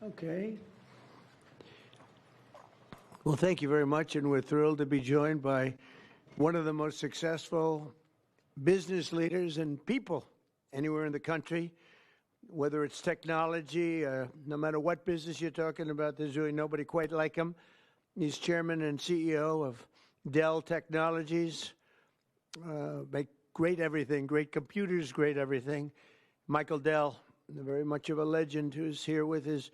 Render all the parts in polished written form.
Okay. Well, thank you very much, and we're thrilled to be joined by one of the most successful business leaders and people anywhere in the country, whether it's technology, no matter what business you're talking about, there's really nobody quite like him. He's chairman and CEO of Dell Technologies, make great everything, great computers, great everything. Michael Dell, very much of a legend, who's here with his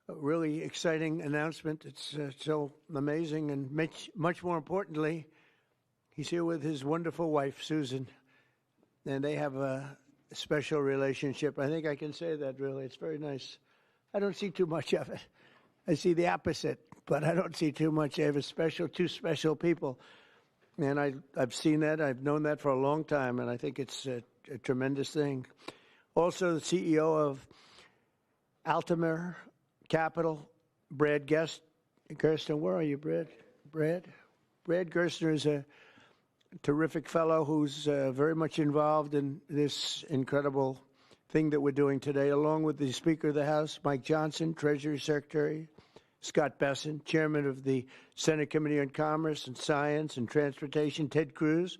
really exciting announcement. It's so amazing, and much more importantly, he's here with his wonderful wife, Susan, and they have a special relationship. I think I can say that, really. It's very nice. I don't see too much of it. I see the opposite, but I don't see too much. They have two special people, and I've seen that. I've known that for a long time, and I think it's a tremendous thing. Also, the CEO of Altamir Capital, Brad Gerstner. Where are you, Brad? Brad Gerstner is a terrific fellow who's very much involved in this incredible thing that we're doing today, along with the Speaker of the House, Mike Johnson, Treasury Secretary Scott Bessent, Chairman of the Senate Committee on Commerce and Science and Transportation, Ted Cruz,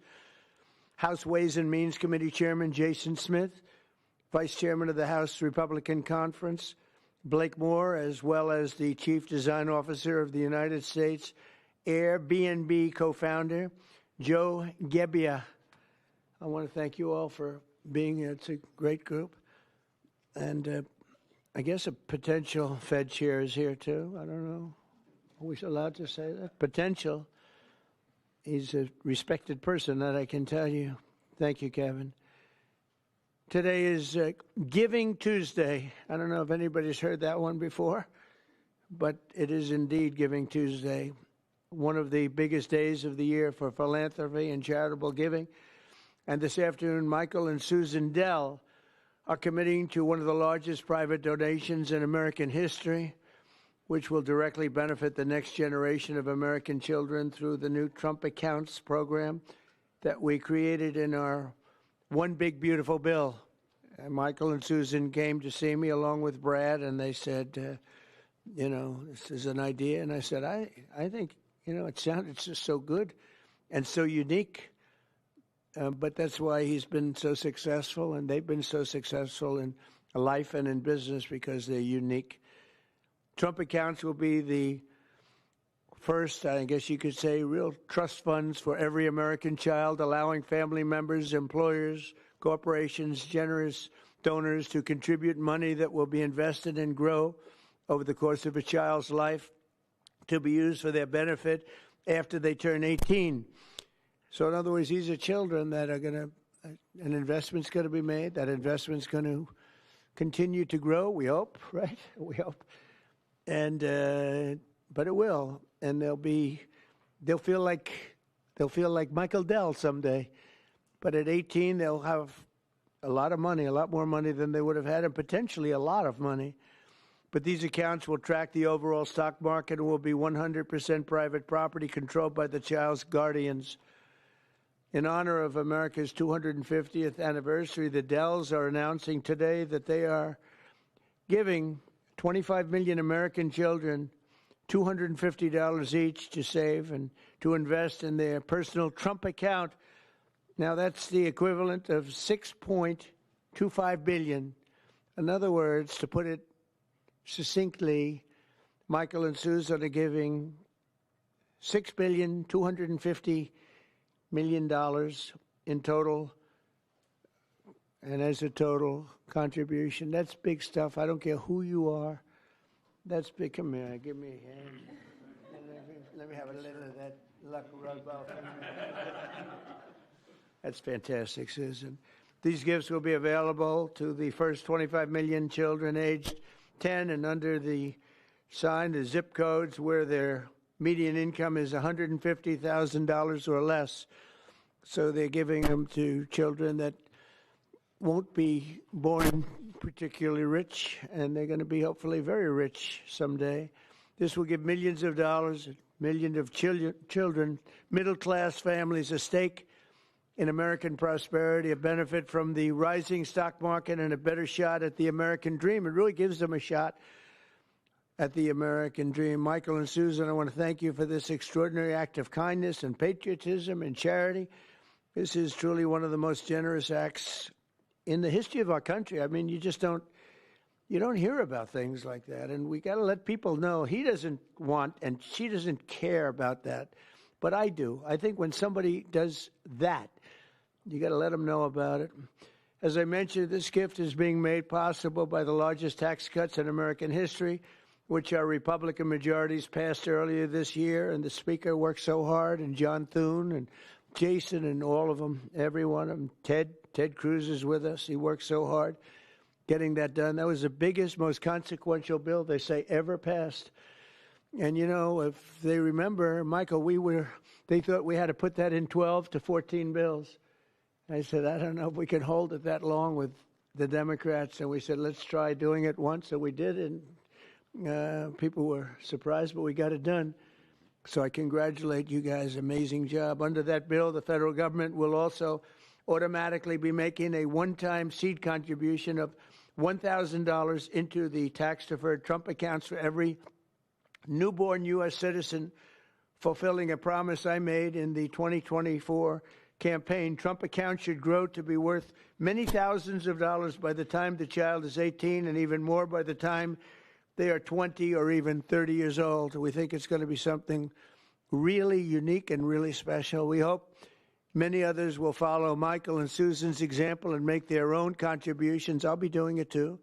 House Ways and Means Committee Chairman Jason Smith, Vice Chairman of the House Republican Conference, Blake Moore, as well as the Chief Design Officer of the United States Airbnb co-founder, Joe Gebbia. I want to thank you all for being here. It's a great group. And I guess a potential Fed chair is here, too. I don't know. Are we allowed to say that? Potential. He's a respected person, that I can tell you. Thank you, Kevin. Today is Giving Tuesday. I don't know if anybody's heard that one before, but it is indeed Giving Tuesday, one of the biggest days of the year for philanthropy and charitable giving. And this afternoon, Michael and Susan Dell are committing to one of the largest private donations in American history, which will directly benefit the next generation of American children through the new Trump Accounts program that we created in our One Big Beautiful Bill. And Michael and Susan came to see me along with Brad, and they said, this is an idea. And I said, I think, it sounded just so good and so unique. But that's why he's been so successful, and they've been so successful in life and in business, because they're unique. Trump Accounts will be the first, I guess you could say, real trust funds for every American child, allowing family members, employers, corporations, generous donors to contribute money that will be invested and grow over the course of a child's life to be used for their benefit after they turn 18. So in other words, these are children that are going to, an investment's going to be made. That investment's going to continue to grow, we hope, right? We hope. And, but it will. And they'll feel like Michael Dell someday. But at 18, they'll have a lot of money, a lot more money than they would have had, and potentially a lot of money. But these accounts will track the overall stock market and will be 100% private property controlled by the child's guardians. In honor of America's 250th anniversary, the Dells are announcing today that they are giving 25 million American children $250 each to save and to invest in their personal Trump account. Now, that's the equivalent of $6.25 billion. In other words, to put it succinctly, Michael and Susan are giving $6.25 billion in total, and as a total contribution. That's big stuff. I don't care who you are. That's big. Come here. Give me a hand. Let me have a little of that luck rub off. That's fantastic, Susan. These gifts will be available to the first 25 million children aged 10 and under the zip codes where their median income is $150,000 or less. So they're giving them to children that won't be born particularly rich, and they're going to be hopefully very rich someday. This will give millions of dollars, millions of children, middle-class families a stake in American prosperity, a benefit from the rising stock market, and a better shot at the American dream. It really gives them a shot at the American dream. Michael and Susan, I want to thank you for this extraordinary act of kindness and patriotism and charity. This is truly one of the most generous acts in the history of our country. I mean, you don't hear about things like that, and we got to let people know he doesn't want and she doesn't care about that, but I do. I think when somebody does that, you got to let them know about it. As I mentioned, this gift is being made possible by the largest tax cuts in American history, which our Republican majorities passed earlier this year, and the Speaker worked so hard, and John Thune and Jason and all of them, every one of them. Ted Cruz is with us. He worked so hard getting that done. That was the biggest, most consequential bill they say ever passed. And, you know, if they remember, Michael, they thought we had to put that in 12 to 14 bills. I said, I don't know if we can hold it that long with the Democrats. And we said, let's try doing it once. So we did, and people were surprised, but we got it done. So I congratulate you guys. Amazing job. Under that bill, the federal government will also automatically be making a one-time seed contribution of $1,000 into the tax-deferred Trump accounts for every newborn U.S. citizen, fulfilling a promise I made in the 2024 campaign. Trump accounts should grow to be worth many thousands of dollars by the time the child is 18, and even more by the time they are 20 or even 30 years old. We think it's going to be something really unique and really special. We hope many others will follow Michael and Susan's example and make their own contributions. I'll be doing it too,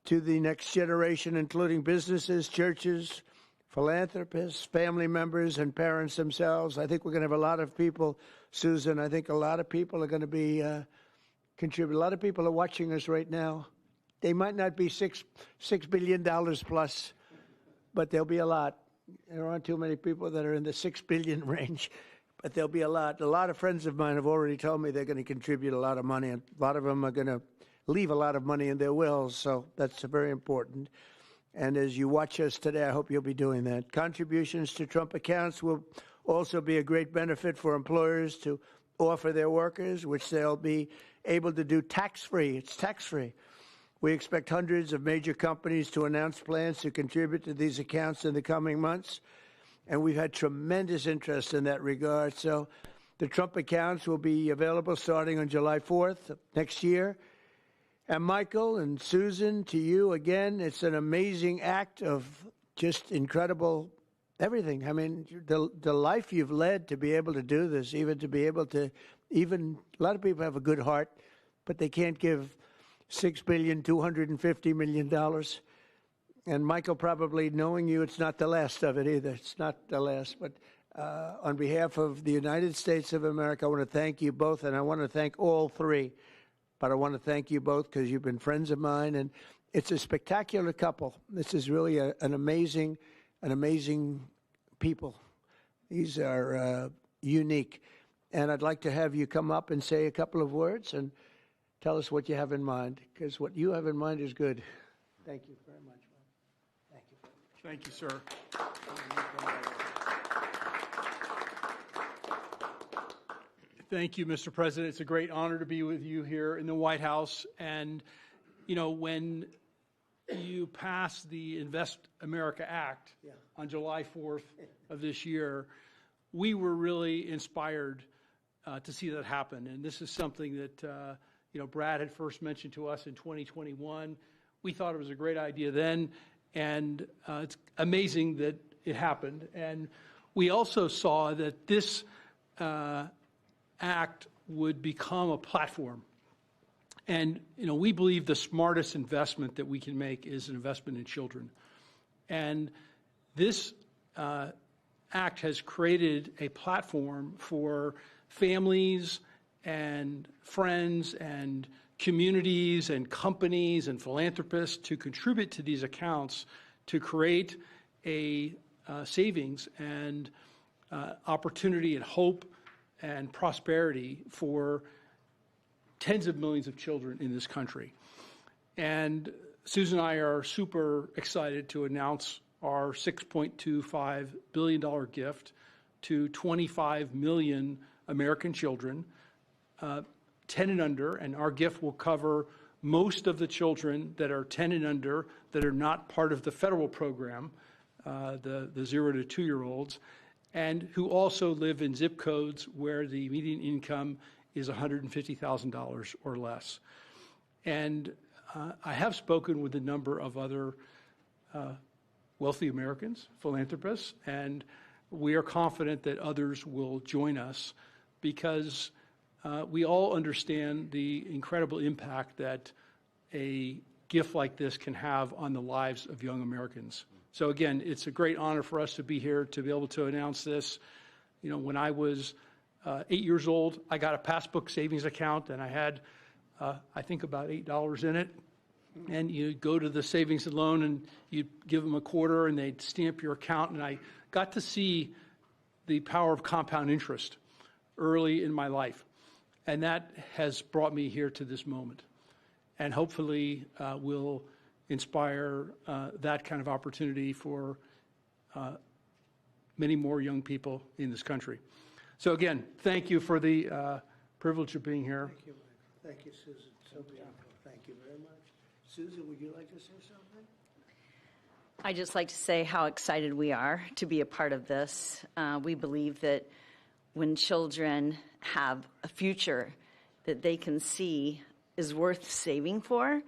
to the next generation, including businesses, churches, philanthropists, family members, and parents themselves. I think we're going to have a lot of people, Susan. I think a lot of people are going to be contribute. A lot of people are watching us right now. They might not be $6 billion plus, but there'll be a lot. There aren't too many people that are in the 6 billion range, but there'll be a lot. A lot of friends of mine have already told me they're going to contribute a lot of money, and a lot of them are going to leave a lot of money in their wills, so that's very important. And as you watch us today, I hope you'll be doing that. Contributions to Trump accounts will also be a great benefit for employers to offer their workers, which they'll be able to do tax-free. It's tax-free. We expect hundreds of major companies to announce plans to contribute to these accounts in the coming months, and we've had tremendous interest in that regard. So the Trump accounts will be available starting on July 4th next year. And Michael and Susan, to you again, it's an amazing act of just incredible everything. I mean, the life you've led to be able to do this, even to be able to, a lot of people have a good heart, but they can't give $6.25 billion. And Michael, probably knowing you, it's not the last of it either. It's not the last. But on behalf of the United States of America, I want to thank you both, and I want to thank all three. But I want to thank you both because you've been friends of mine, and it's a spectacular couple. This is really an amazing people. These are unique. And I'd like to have you come up and say a couple of words and tell us what you have in mind, because what you have in mind is good. Thank you very much. Thank you. Thank you, sir. Thank you, Mr. President. It's a great honor to be with you here in the White House. And, you know, when you passed the Invest America Act on July 4th of this year, we were really inspired to see that happen. And this is something that, you know, Brad had first mentioned to us in 2021. We thought it was a great idea then, and it's amazing that it happened. And we also saw that this act would become a platform. And, you know, we believe the smartest investment that we can make is an investment in children. And this act has created a platform for families and friends and communities and companies and philanthropists to contribute to these accounts to create a savings and opportunity and hope and prosperity for tens of millions of children in this country. And Susan and I are super excited to announce our $6.25 billion gift to 25 million American children, 10 and under, and our gift will cover most of the children that are 10 and under that are not part of the federal program, the 0 to 2-year-olds, and who also live in zip codes where the median income is $150,000 or less. And I have spoken with a number of other wealthy Americans, philanthropists, and we are confident that others will join us because we all understand the incredible impact that a gift like this can have on the lives of young Americans. So again, it's a great honor for us to be here to be able to announce this. You know, when I was 8 years old, I got a passbook savings account, and I had, I think, about $8 in it. And you go to the savings and loan, and you give them a quarter, and they'd stamp your account. And I got to see the power of compound interest early in my life. And that has brought me here to this moment. And hopefully will inspire that kind of opportunity for many more young people in this country. So again, thank you for the privilege of being here. Thank you, Michael. Thank you, Susan. So beautiful. Thank you very much. Susan, would you like to say something? I'd just like to say how excited we are to be a part of this. We believe that when children have a future that they can see is worth saving for,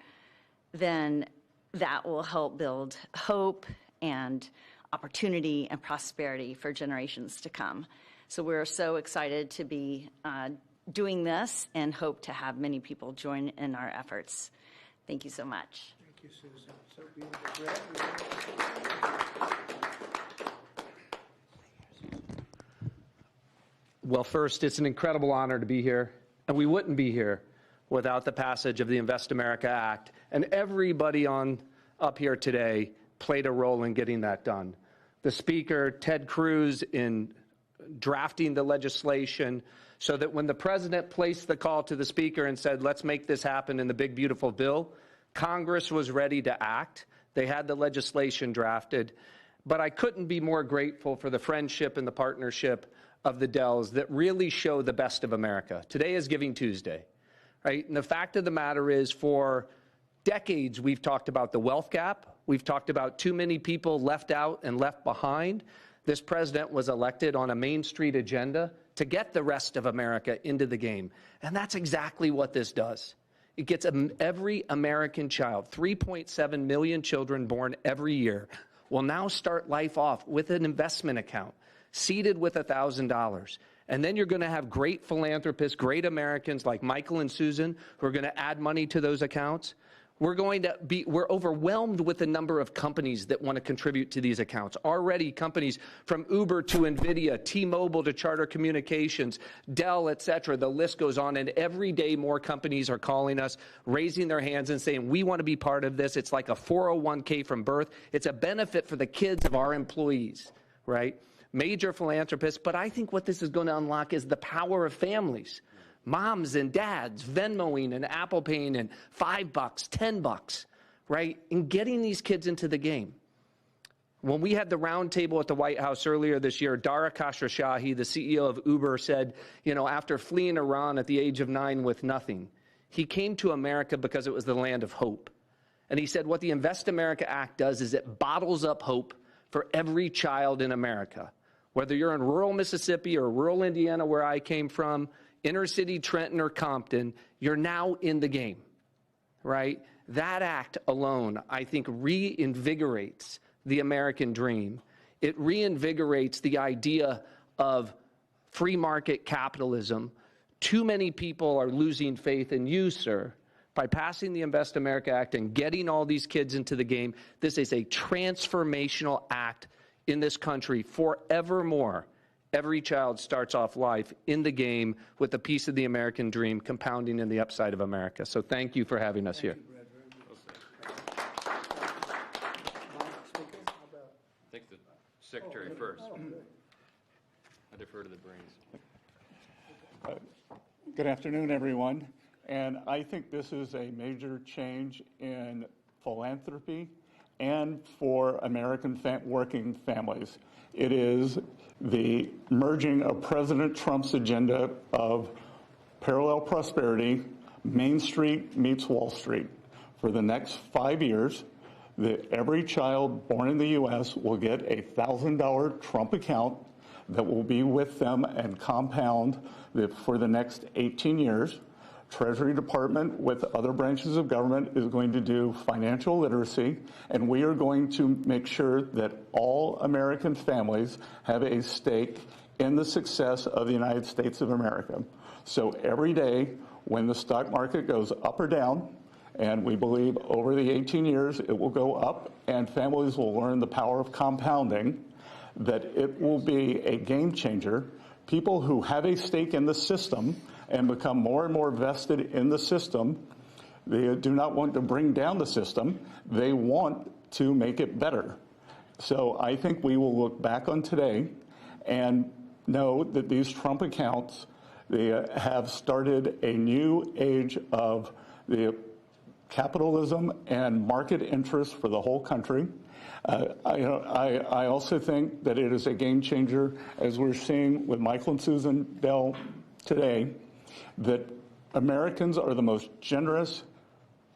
then that will help build hope and opportunity and prosperity for generations to come. So we're so excited to be doing this and hope to have many people join in our efforts. Thank you so much. Thank you, Susan. So beautiful. Brad, Well, first, it's an incredible honor to be here, and we wouldn't be here without the passage of the Invest America Act. And everybody up here today played a role in getting that done. The Speaker, Ted Cruz, in drafting the legislation so that when the President placed the call to the Speaker and said, let's make this happen in the big, beautiful bill, Congress was ready to act. They had the legislation drafted. But I couldn't be more grateful for the friendship and the partnership of the Dells that really show the best of America. Today is Giving Tuesday, right? And the fact of the matter is, for decades, we've talked about the wealth gap. We've talked about too many people left out and left behind. This president was elected on a Main Street agenda to get the rest of America into the game. And that's exactly what this does. It gets every American child, 3.7 million children born every year, will now start life off with an investment account, seeded with $1,000. And then you're going to have great philanthropists, great Americans like Michael and Susan who are going to add money to those accounts. We're overwhelmed with the number of companies that want to contribute to these accounts. Already companies from Uber to NVIDIA, T-Mobile to Charter Communications, Dell, et cetera. The list goes on. And every day more companies are calling us, raising their hands and saying, we want to be part of this. It's like a 401k from birth. It's a benefit for the kids of our employees, right? Major philanthropists. But I think what this is going to unlock is the power of families. Moms and dads Venmoing and Apple Paying and $5, $10, right? And getting these kids into the game. When we had the roundtable at the White House earlier this year, Dara Khosrowshahi, the CEO of Uber, said, you know, after fleeing Iran at the age of 9 with nothing, he came to America because it was the land of hope. And he said what the Invest America Act does is it bottles up hope for every child in America. Whether you're in rural Mississippi or rural Indiana, where I came from, inner city Trenton or Compton, you're now in the game, right? That act alone, I think, reinvigorates the American dream. It reinvigorates the idea of free market capitalism. Too many people are losing faith in you, sir. By passing the Invest America Act and getting all these kids into the game, this is a transformational act in this country forevermore. Every child starts off life in the game with a piece of the American dream compounding in the upside of America. So thank you for having us here. I think the secretary first. I defer to the brains. Good afternoon, everyone. And I think this is a major change in philanthropy and for American working families. It is the merging of President Trump's agenda of parallel prosperity, Main Street meets Wall Street. For the next 5 years, every child born in the U.S. will get a $1,000 Trump account that will be with them and compound for the next 18 years. Treasury Department, with other branches of government, is going to do financial literacy, and we are going to make sure that all American families have a stake in the success of the United States of America. So every day when the stock market goes up or down, and we believe over the 18 years it will go up, and families will learn the power of compounding, that it will be a game changer. People who have a stake in the system and become more and more vested in the system, they do not want to bring down the system. They want to make it better. So I think we will look back on today and know that these Trump accounts, they have started a new age of the capitalism and market interest for the whole country. I also think that it is a game changer, as we're seeing with Michael and Susan Dell today, that Americans are the most generous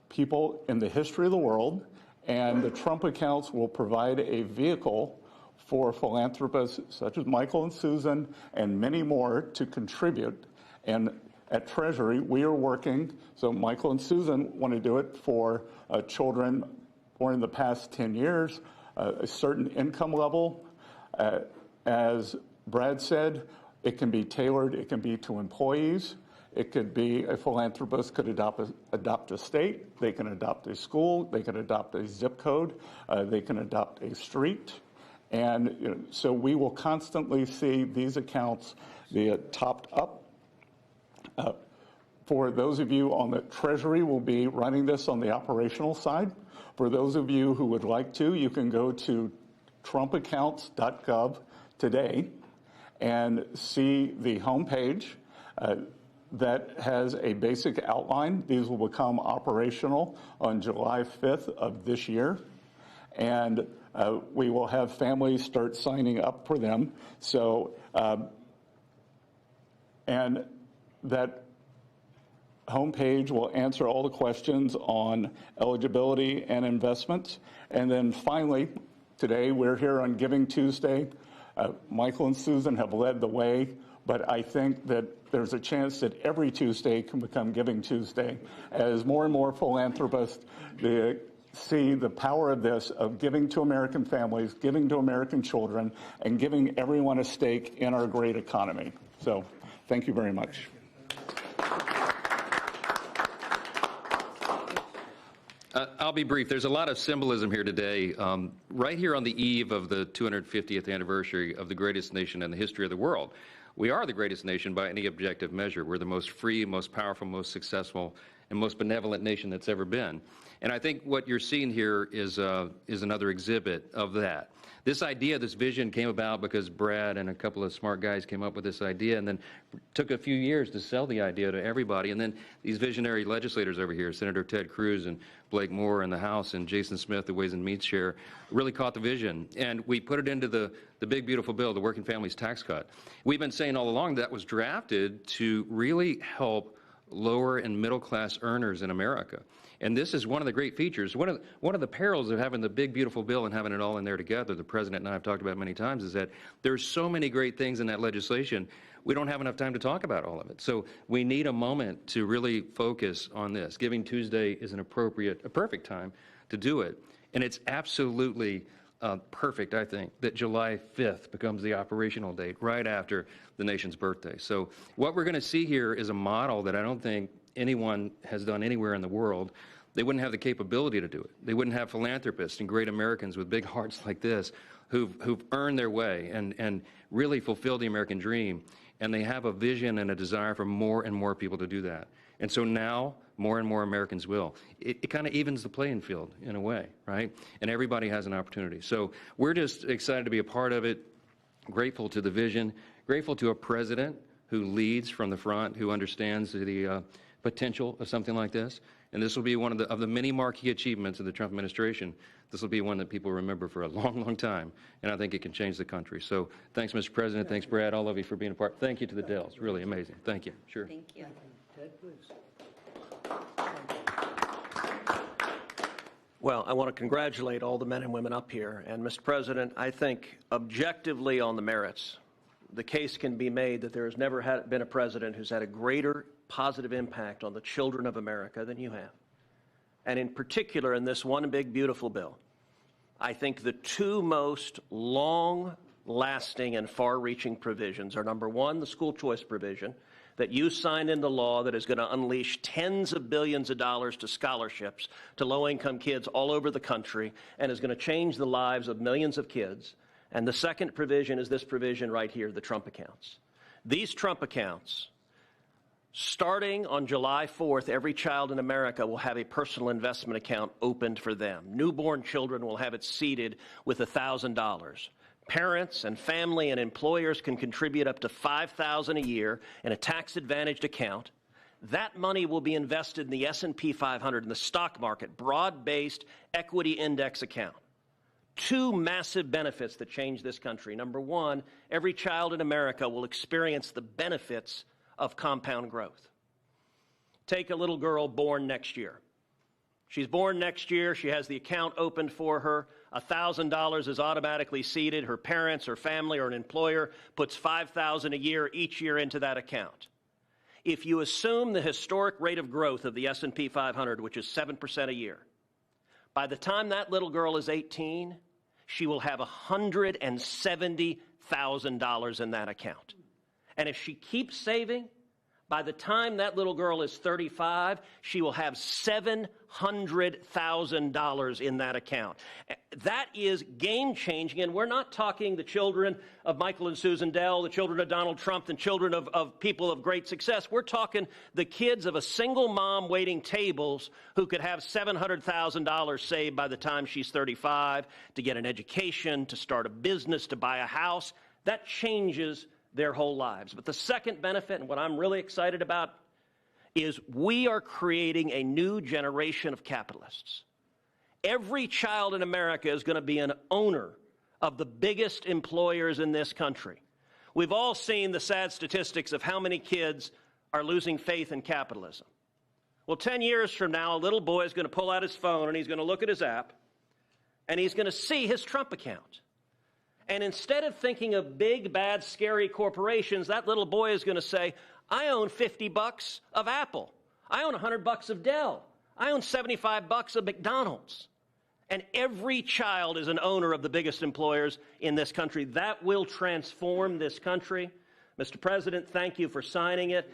people in the history of the world, and the Trump accounts will provide a vehicle for philanthropists such as Michael and Susan and many more to contribute. And at Treasury, we are working, so Michael and Susan want to do it for children born in the past 10 years, a certain income level. As Brad said, it can be tailored, it can be to employees. It could be a philanthropist could adopt a state, they can adopt a school, they can adopt a zip code, they can adopt a street. And so we will constantly see these accounts be topped up. For those of you on the Treasury, will be running this on the operational side. For those of you who would like to, you can go to trumpaccounts.gov today and see the homepage that has a basic outline. These will become operational on July 5th of this year. And we will have families start signing up for them. So, and that homepage will answer all the questions on eligibility and investments. And then finally, today we're here on Giving Tuesday. Michael and Susan have led the way, but I think that there's a chance that every Tuesday can become Giving Tuesday as more and more philanthropists see the power of this, of giving to American families, giving to American children, and giving everyone a stake in our great economy. So thank you very much. I'll be brief. There's a lot of symbolism here today. Right here on the eve of the 250th anniversary of the greatest nation in the history of the world. We are the greatest nation by any objective measure. We're the most free, most powerful, most successful, and most benevolent nation that's ever been. And I think what you're seeing here is another exhibit of that. This idea, this vision came about because Brad and a couple of smart guys came up with this idea, and then took a few years to sell the idea to everybody. And then these visionary legislators over here, Senator Ted Cruz and Blake Moore in the House and Jason Smith, the Ways and Means Chair, really caught the vision. And we put it into the big, beautiful bill, the Working Families Tax Cut. We've been saying all along that was drafted to really help lower and middle class earners in America. And this is one of the great features. One of the perils of having the big, beautiful bill and having it all in there together, the President and I have talked about many times, is that there's so many great things in that legislation, we don't have enough time to talk about all of it. So we need a moment to really focus on this. Giving Tuesday is a perfect time to do it. And it's absolutely perfect, I think, that July 5th becomes the operational date right after the nation's birthday. So what we're going to see here is a model that I don't think anyone has done anywhere in the world. They wouldn't have the capability to do it. They wouldn't have philanthropists and great Americans with big hearts like this who've earned their way and really fulfilled the American dream. And they have a vision and a desire for more and more people to do that. And so now more and more Americans will. It kind of evens the playing field in a way, right? And everybody has an opportunity. So we're just excited to be a part of it, grateful to the vision, grateful to a president who leads from the front, who understands the potential of something like this. And this will be one of the many marquee achievements of the Trump administration. This will be one that people remember for a long, long time. And I think it can change the country. So thanks, Mr. President. Thanks, Brad, all of you for being a part. Thank you to the Dells. Really amazing. Thank you. Sure. Thank you. Ted, please. Well, I want to congratulate all the men and women up here. And, Mr. President, I think objectively on the merits, the case can be made that there has never been a president who's had a greater positive impact on the children of America than you have. And in particular, in this one big, beautiful bill, I think the two most long-lasting and far-reaching provisions are, number one, the school choice provision that you signed into law that is going to unleash tens of billions of dollars to scholarships to low-income kids all over the country and is going to change the lives of millions of kids. And the second provision is this provision right here, the Trump accounts. These Trump accounts, starting on July 4th, every child in America will have a personal investment account opened for them. Newborn children will have it seeded with $1,000. Parents and family and employers can contribute up to $5,000 a year in a tax-advantaged account. That money will be invested in the S&P 500 in the stock market, broad-based equity index account. Two massive benefits that change this country. Number one, every child in America will experience the benefits of compound growth. Take a little girl born next year. She's born next year. She has the account opened for her. $1,000 is automatically seeded. Her parents, her family, or an employer puts $5,000 a year each year into that account. If you assume the historic rate of growth of the S&P 500, which is 7% a year, by the time that little girl is 18, she will have $170,000 in that account. And if she keeps saving, by the time that little girl is 35, she will have $700,000 in that account. That is game-changing, and we're not talking the children of Michael and Susan Dell, the children of Donald Trump, the children of people of great success. We're talking the kids of a single mom waiting tables who could have $700,000 saved by the time she's 35 to get an education, to start a business, to buy a house. That changes their whole lives. But the second benefit, and what I'm really excited about, is we are creating a new generation of capitalists. Every child in America is going to be an owner of the biggest employers in this country. We've all seen the sad statistics of how many kids are losing faith in capitalism. Well, 10 years from now, a little boy is going to pull out his phone and he's going to look at his app and he's going to see his Trump account. And instead of thinking of big, bad, scary corporations, that little boy is going to say, I own $50 of Apple. I own $100 of Dell. I own $75 of McDonald's. And every child is an owner of the biggest employers in this country. That will transform this country. Mr. President, thank you for signing it.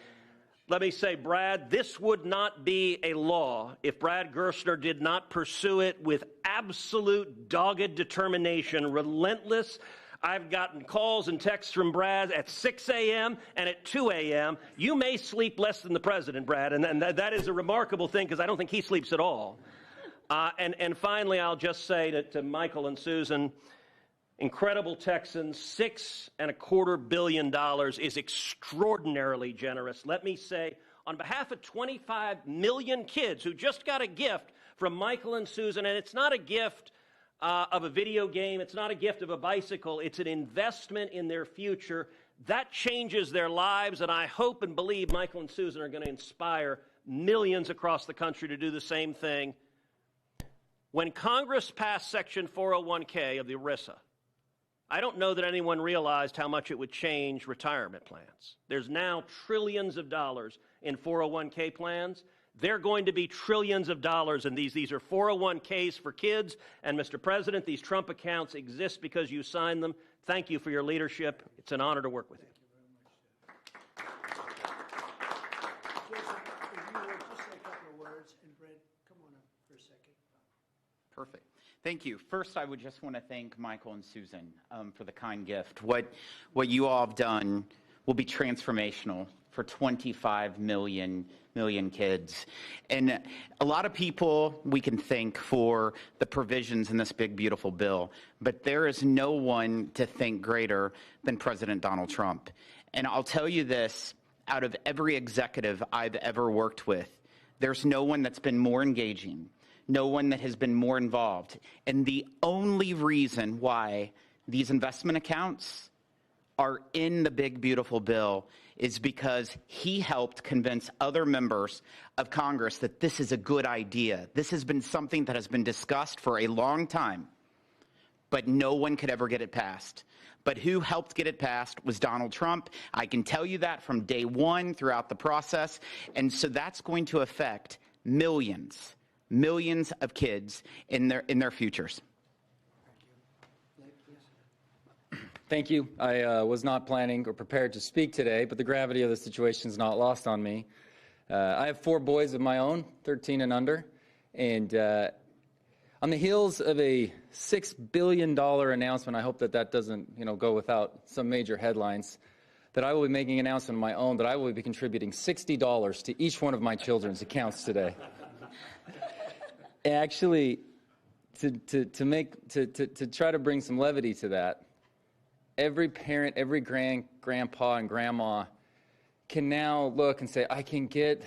Let me say, Brad, this would not be a law if Brad Gerstner did not pursue it with absolute dogged determination, relentless. I've gotten calls and texts from Brad at 6 a.m. and at 2 a.m. You may sleep less than the president, Brad, and that is a remarkable thing because I don't think he sleeps at all. And finally, I'll just say to Michael and Susan, incredible Texans, $6.25 billion is extraordinarily generous. Let me say, on behalf of 25 million kids who just got a gift from Michael and Susan, and it's not a gift of a video game, it's not a gift of a bicycle, it's an investment in their future. That changes their lives, and I hope and believe Michael and Susan are going to inspire millions across the country to do the same thing. When Congress passed Section 401k of the ERISA, I don't know that anyone realized how much it would change retirement plans. There's now trillions of dollars in 401k plans. They're going to be trillions of dollars in these. These are 401ks for kids. And, Mr. President, these Trump accounts exist because you signed them. Thank you for your leadership. It's an honor to work with you. Perfect. Thank you. First, I would just want to thank Michael and Susan for the kind gift. What you all have done will be transformational for 25 million kids. And a lot of people we can thank for the provisions in this big, beautiful bill, but there is no one to thank greater than President Donald Trump. And I'll tell you this, out of every executive I've ever worked with, there's no one that's been more engaging, no one that has been more involved. And the only reason why these investment accounts are in the big, beautiful bill is because he helped convince other members of Congress that this is a good idea. This has been something that has been discussed for a long time, but no one could ever get it passed. But who helped get it passed was Donald Trump. I can tell you that from day one throughout the process. And so that's going to affect millions of kids in their futures. Thank you. I was not planning or prepared to speak today, but the gravity of the situation is not lost on me. I have 4 boys of my own, 13 and under, and on the heels of a $6 billion announcement, I hope that doesn't go without some major headlines, that I will be making an announcement of my own that I will be contributing $60 to each one of my children's accounts today. Actually, to try to bring some levity to that, every parent, every grandpa and grandma can now look and say, I can get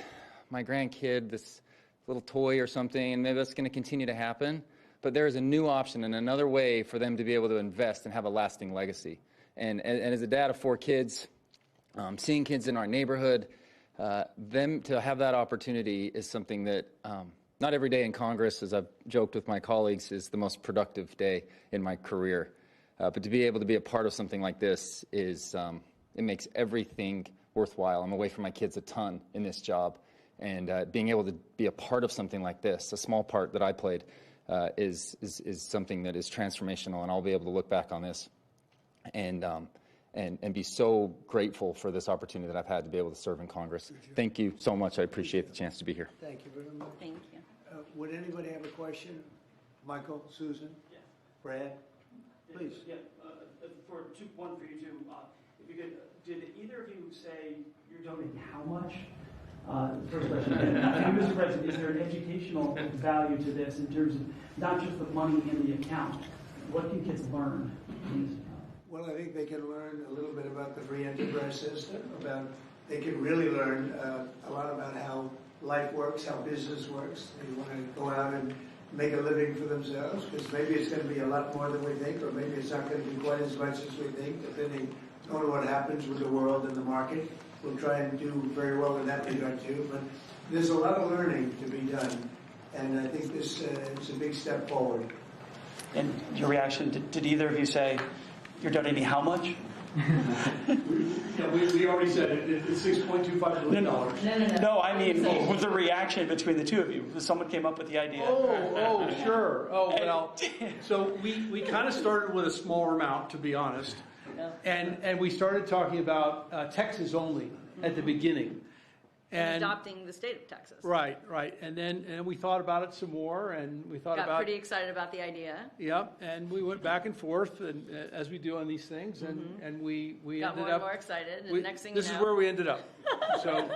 my grandkid this little toy or something, and maybe that's going to continue to happen. But there is a new option and another way for them to be able to invest and have a lasting legacy. And as a dad of 4 kids, seeing kids in our neighborhood, them to have that opportunity is something that not every day in Congress, as I've joked with my colleagues, is the most productive day in my career. But to be able to be a part of something like this is, it makes everything worthwhile. I'm away from my kids a ton in this job. And being able to be a part of something like this, a small part that I played, is something that is transformational. And I'll be able to look back on this and be so grateful for this opportunity that I've had to be able to serve in Congress. Thank you so much. I appreciate the chance to be here. Thank you very much. Thank you. Would anybody have a question? Michael, Susan, Brad, please. Yeah, one for you two. If you could, did either of you say you're donating how much? First question. And Mr. President, is there an educational value to this in terms of not just the money in the account? What can kids learn in this account? Well, I think they can learn a little bit about the free enterprise system, they can really learn a lot about how life works, how business works. They want to go out and make a living for themselves, because maybe it's going to be a lot more than we think, or maybe it's not going to be quite as much as we think, depending on what happens with the world and the market. We'll try and do very well in that regard too, but there's a lot of learning to be done, and I think this is a big step forward. And your reaction, did either of you say, you're donating how much? We already said it's $6.25 billion. No, I mean, with the reaction between the two of you. Someone came up with the idea. Oh, sure. Oh, well, so we kind of started with a smaller amount, to be honest. And we started talking about Texas only at the beginning. And adopting the state of Texas. Right. And then we thought about it some more, and we thought got pretty excited about the idea. Yep, and we went back and forth, and as we do on these things, and we got ended more up and more excited, and next thing this you know, is where we ended up. So,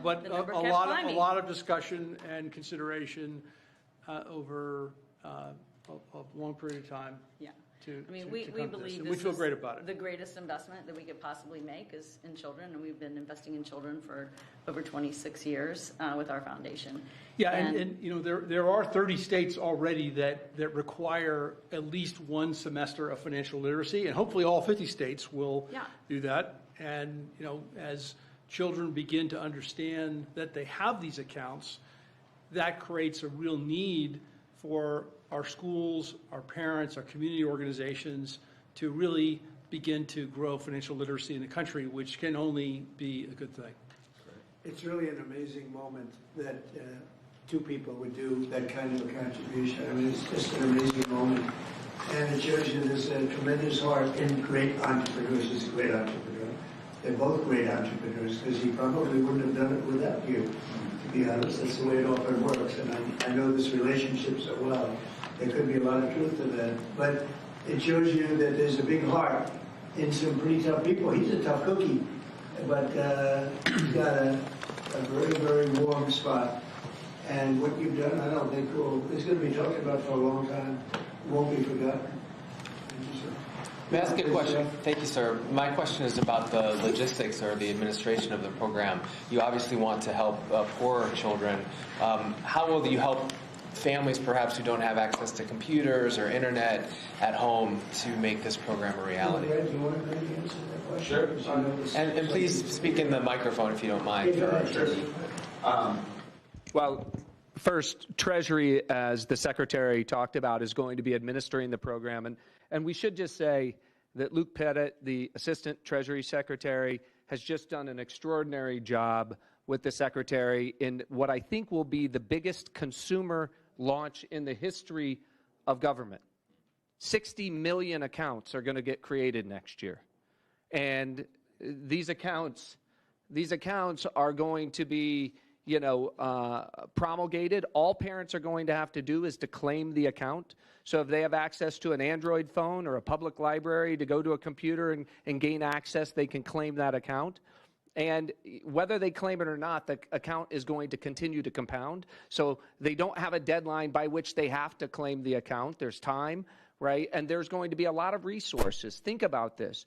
but the number a kept climbing. lot of discussion and consideration over a long period of time. Yeah. We believe we feel great about it. The greatest investment that we could possibly make is in children, and we've been investing in children for over 26 years with our foundation. Yeah, and there are 30 states already that require at least one semester of financial literacy, and hopefully all 50 states will do that. And as children begin to understand that they have these accounts, that creates a real need for our schools, our parents, our community organizations to really begin to grow financial literacy in the country, which can only be a good thing. It's really an amazing moment that 2 people would do that kind of a contribution. I mean, it's just an amazing moment. And it shows you there's a tremendous heart in great entrepreneurs. He's a great entrepreneur. They're both great entrepreneurs, because he probably wouldn't have done it without you, to be honest. That's the way it often works. And I know this relationship so well. There could be a lot of truth to that. But it shows you that there's a big heart in some pretty tough people. He's a tough cookie, but he's got a very, very warm spot. And what you've done, I don't think it's going to be talked about for a long time. It won't be forgotten. Thank you, sir. May I ask a question? Thank you, sir. My question is about the logistics or the administration of the program. You obviously want to help poorer children. How will you help families perhaps who don't have access to computers or internet at home to make this program a reality? Brad, do you want to maybe answer that question? Sure. And please speak in the microphone if you don't mind. Well, first, Treasury, as the Secretary talked about, is going to be administering the program. And we should just say that Luke Pettit, the Assistant Treasury Secretary, has just done an extraordinary job with the Secretary in what I think will be the biggest consumer launch in the history of government. 60 million accounts are going to get created next year. And these accounts are going to be, promulgated. All parents are going to have to do is to claim the account. So if they have access to an Android phone or a public library to go to a computer and gain access, they can claim that account. And whether they claim it or not, the account is going to continue to compound. So they don't have a deadline by which they have to claim the account. There's time, right? And there's going to be a lot of resources. Think about this.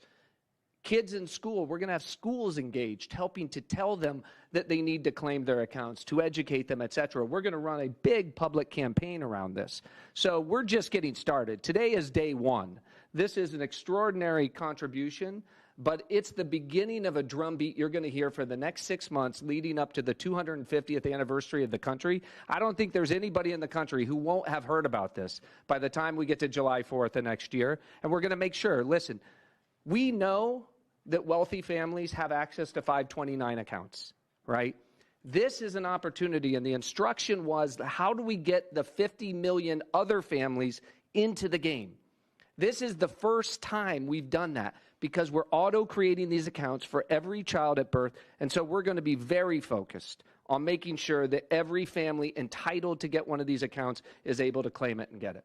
Kids in school, we're going to have schools engaged, helping to tell them that they need to claim their accounts, to educate them, et cetera. We're going to run a big public campaign around this. So we're just getting started. Today is day one. This is an extraordinary contribution, but it's the beginning of a drumbeat you're going to hear for the next 6 months leading up to the 250th anniversary of the country. I don't think there's anybody in the country who won't have heard about this by the time we get to July 4th of next year. And we're going to make sure, listen, we know that wealthy families have access to 529 accounts, right? This is an opportunity, and the instruction was, how do we get the 50 million other families into the game? This is the first time we've done that because we're auto-creating these accounts for every child at birth, and so we're going to be very focused on making sure that every family entitled to get one of these accounts is able to claim it and get it.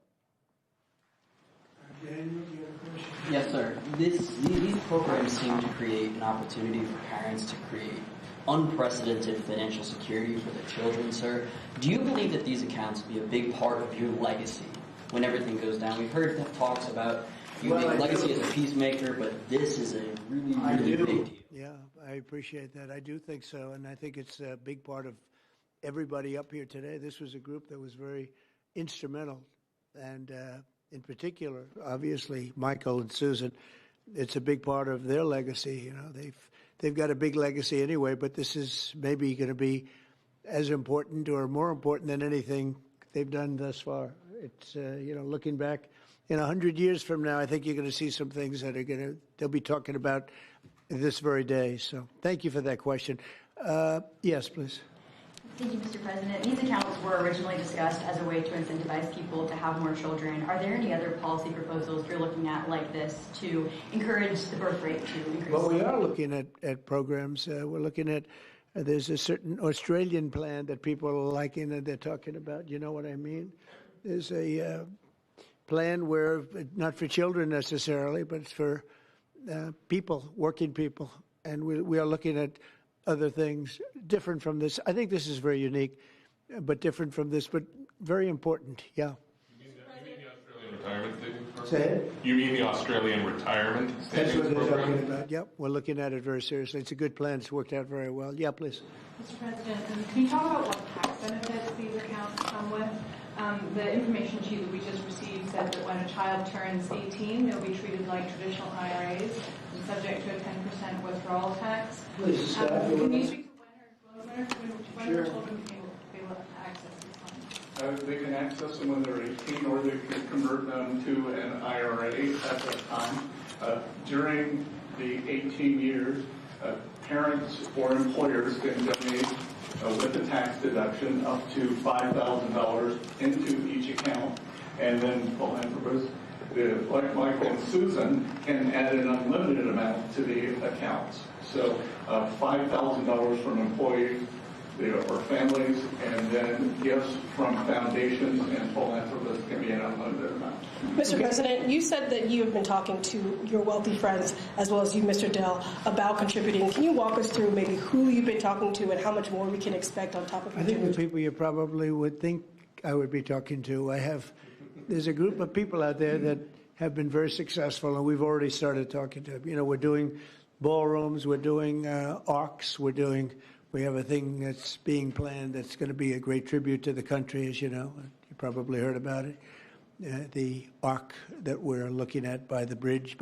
Daniel, do you have a question? Yes, sir. These programs seem to create an opportunity for parents to create unprecedented financial security for their children, sir. Do you believe that these accounts will be a big part of your legacy when everything goes down? We've heard talks about you being legacy as a peacemaker, but this is a really big deal. Yeah, I appreciate that. I do think so, and I think it's a big part of everybody up here today. This was a group that was very instrumental, and in particular, obviously, Michael and Susan, it's a big part of their legacy. They've got a big legacy anyway, but this is maybe going to be as important or more important than anything they've done thus far. It's looking back in 100 years from now, I think you're going to see some things that they'll be talking about this very day. So thank you for that question. Yes, please. Thank you, Mr. President. These accounts were originally discussed as a way to incentivize people to have more children. Are there any other policy proposals you're looking at like this to encourage the birth rate to increase? Well, we are looking at programs. We're looking at, there's a certain Australian plan that people are liking and they're talking about. You know what I mean? There's a plan where, not for children necessarily, but it's for people, working people. And we are looking at other things different from this. I think this is very unique, but different from this, but very important. Yeah. You mean the Australian retirement savings program? Say it? You mean the Australian retirement savings program? That's what they're talking about. Yep, we're looking at it very seriously. It's a good plan. It's worked out very well. Yeah, please. Mr. President, can you talk about what tax benefits these accounts come with? The information sheet that we just received said that when a child turns 18, they'll be treated like traditional IRAs and subject to a 10% withdrawal tax. Please, can you speak to when Sure. children will be able to access these funds? They can access them when they're 18, or they can convert them to an IRA at that time. During the 18 years, parents or employers can donate with a tax deduction up to $5,000 into each account, and then philanthropists, like Michael and Susan, can add an unlimited amount to the accounts. So $5,000 from employees or families, and then gifts from foundations and philanthropists can be an unlimited amount. Mr. President, you said that you have been talking to your wealthy friends, as well as you, Mr. Dell, about contributing. Can you walk us through maybe who you've been talking to and how much more we can expect on top of I think the people you probably would think I would be talking to. There's a group of people out there that have been very successful, and we've already started talking to them. We're doing ballrooms, we're doing arcs, we have a thing that's being planned that's going to be a great tribute to the country, as you know. You probably heard about it. The arc that we're looking at by the bridge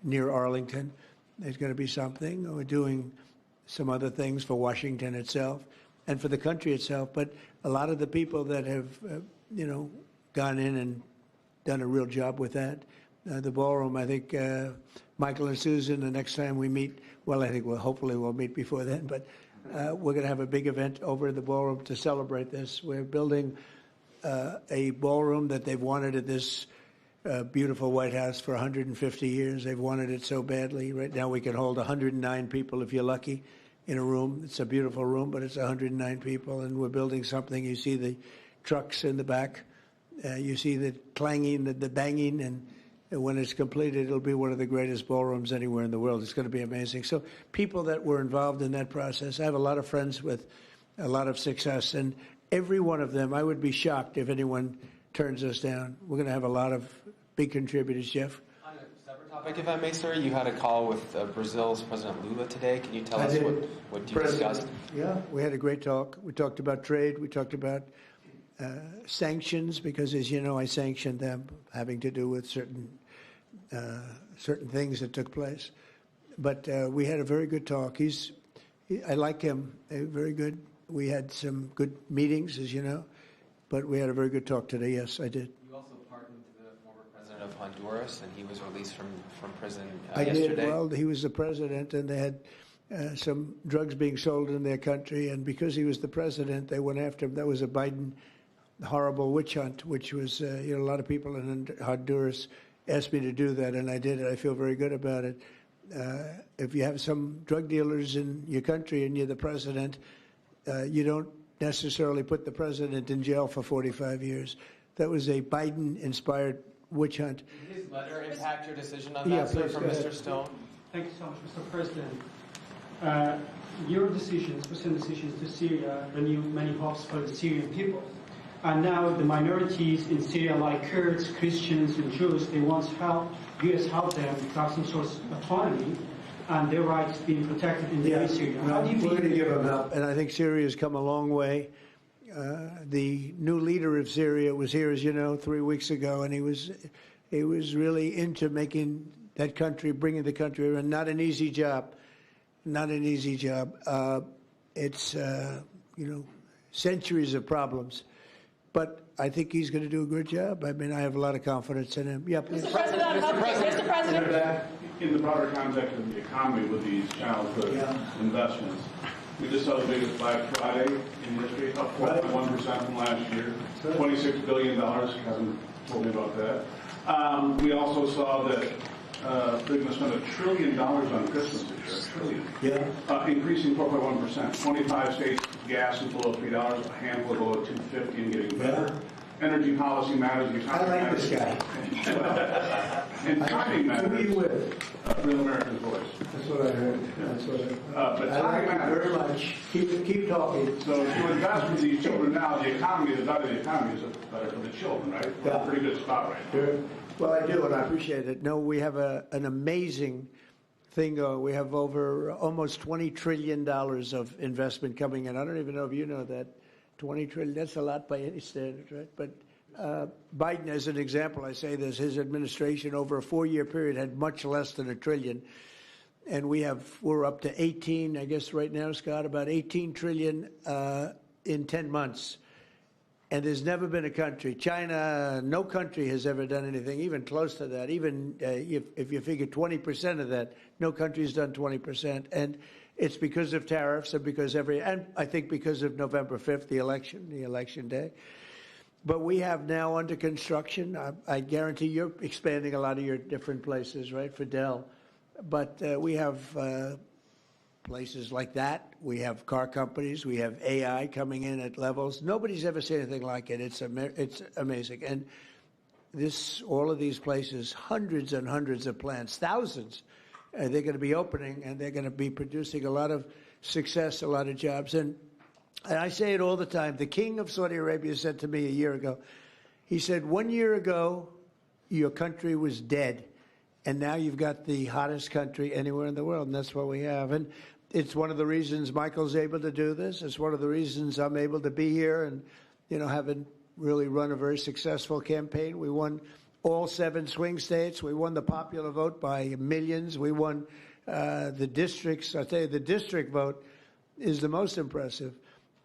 near Arlington, there's going to be something. We're doing some other things for Washington itself and for the country itself. But a lot of the people that have, gone in and done a real job with that. The ballroom, I think Michael and Susan, the next time we meet, well, I think hopefully we'll meet before then, but we're going to have a big event over in the ballroom to celebrate this. We're building a ballroom that they've wanted at this beautiful White House for 150 years. They've wanted it so badly. Right now we can hold 109 people if you're lucky in a room. It's a beautiful room, but it's 109 people, and we're building something. You see the trucks in the back. You see the clanging, the banging, and when it's completed, it'll be one of the greatest ballrooms anywhere in the world. It's going to be amazing. So people that were involved in that process, I have a lot of friends with a lot of success, and every one of them, I would be shocked if anyone turns us down. We're going to have a lot of big contributors, Jeff. On a separate topic, if I may, sir, you had a call with Brazil's President Lula today. Can you tell us what you discussed? Yeah, we had a great talk. We talked about trade. We talked about sanctions, because, as you know, I sanctioned them, having to do with certain things that took place. But we had a very good talk. I like him. Very good. We had some good meetings, as you know, but we had a very good talk today. Yes, I did. You also pardoned the former president of Honduras, and he was released from prison I yesterday. did. Well, he was the president, and they had some drugs being sold in their country, and because he was the president, they went after him. That was a Biden horrible witch hunt, which was, a lot of people in Honduras asked me to do that, and I did it. I feel very good about it. If you have some drug dealers in your country and you're the president, you don't necessarily put the president in jail for 45 years. That was a Biden-inspired witch hunt. Did his letter impact your decision on that, sir, from Mr. Stone? Thank you so much, Mr. President. Your decisions, recent decisions to Syria, renew many hopes for the Syrian people. And now the minorities in Syria, like Kurds, Christians, and Jews, they once helped, U.S. helped them to have some sort of autonomy and their rights being protected in Syria. How do you We're going to give them help, and I think Syria has come a long way. The new leader of Syria was here, as you know, 3 weeks ago, and he was really into making that country, bringing the country around. Not an easy job. Not an easy job. It's, centuries of problems. But I think he's going to do a good job. I mean, I have a lot of confidence in him. Yeah, please. Mr. President. In the broader context of the economy with these childhood investments, we just saw the biggest Black Friday in history, up 4.1% from last year, $26 billion. Kevin told me about that. We also saw that they're going to spend $1 trillion on Christmas this year. $1 trillion. Yeah. Increasing 4.1%. 25 states, gas is below $3. A handful below $2.50 and getting better. Energy policy matters. I like this guy. And timing matters. Who are you with? Real American Voice. That's what I heard. That's what but I timing like matters. very much. Keep talking. So if you invest with these children now, the economy, the better the economy is, better for the children, right? We're in a pretty good spot right now. Sure. Well, I do, and I appreciate it. No, we have an amazing thing going. We have over almost $20 trillion of investment coming in. I don't even know if you know that. 20 trillion, that's a lot by any standard, right? But Biden, as an example, I say this, his administration over a 4-year period had much less than $1 trillion. And we're up to 18, I guess right now, Scott, about 18 trillion in 10 months. And there's never been a country, China, no country has ever done anything even close to that. Even if you figure 20% of that, no country's done 20%. And it's because of tariffs and and I think because of November 5th, the election day. But we have now under construction, I guarantee you're expanding a lot of your different places, right, for Dell. But we have places like that. We have car companies. We have AI coming in at levels. Nobody's ever seen anything like it. It's amazing. And all of these places, hundreds and hundreds of plants, thousands, they're going to be opening, and they're going to be producing a lot of success, a lot of jobs. And I say it all the time. The king of Saudi Arabia said to me a year ago, he said, 1 year ago, your country was dead. And now you've got the hottest country anywhere in the world, and that's what we have. And it's one of the reasons Michael's able to do this. It's one of the reasons I'm able to be here and, having really run a very successful campaign. We won all 7 swing states. We won the popular vote by millions. We won the districts. I'll tell you, the district vote is the most impressive.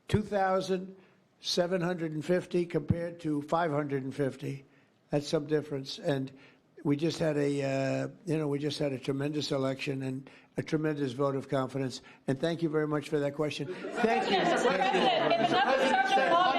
2,750 compared to 550. That's some difference. And we just had a, we just had a tremendous election and a tremendous vote of confidence. And thank you very much for that question. Thank you. Mr. President, it's not such a long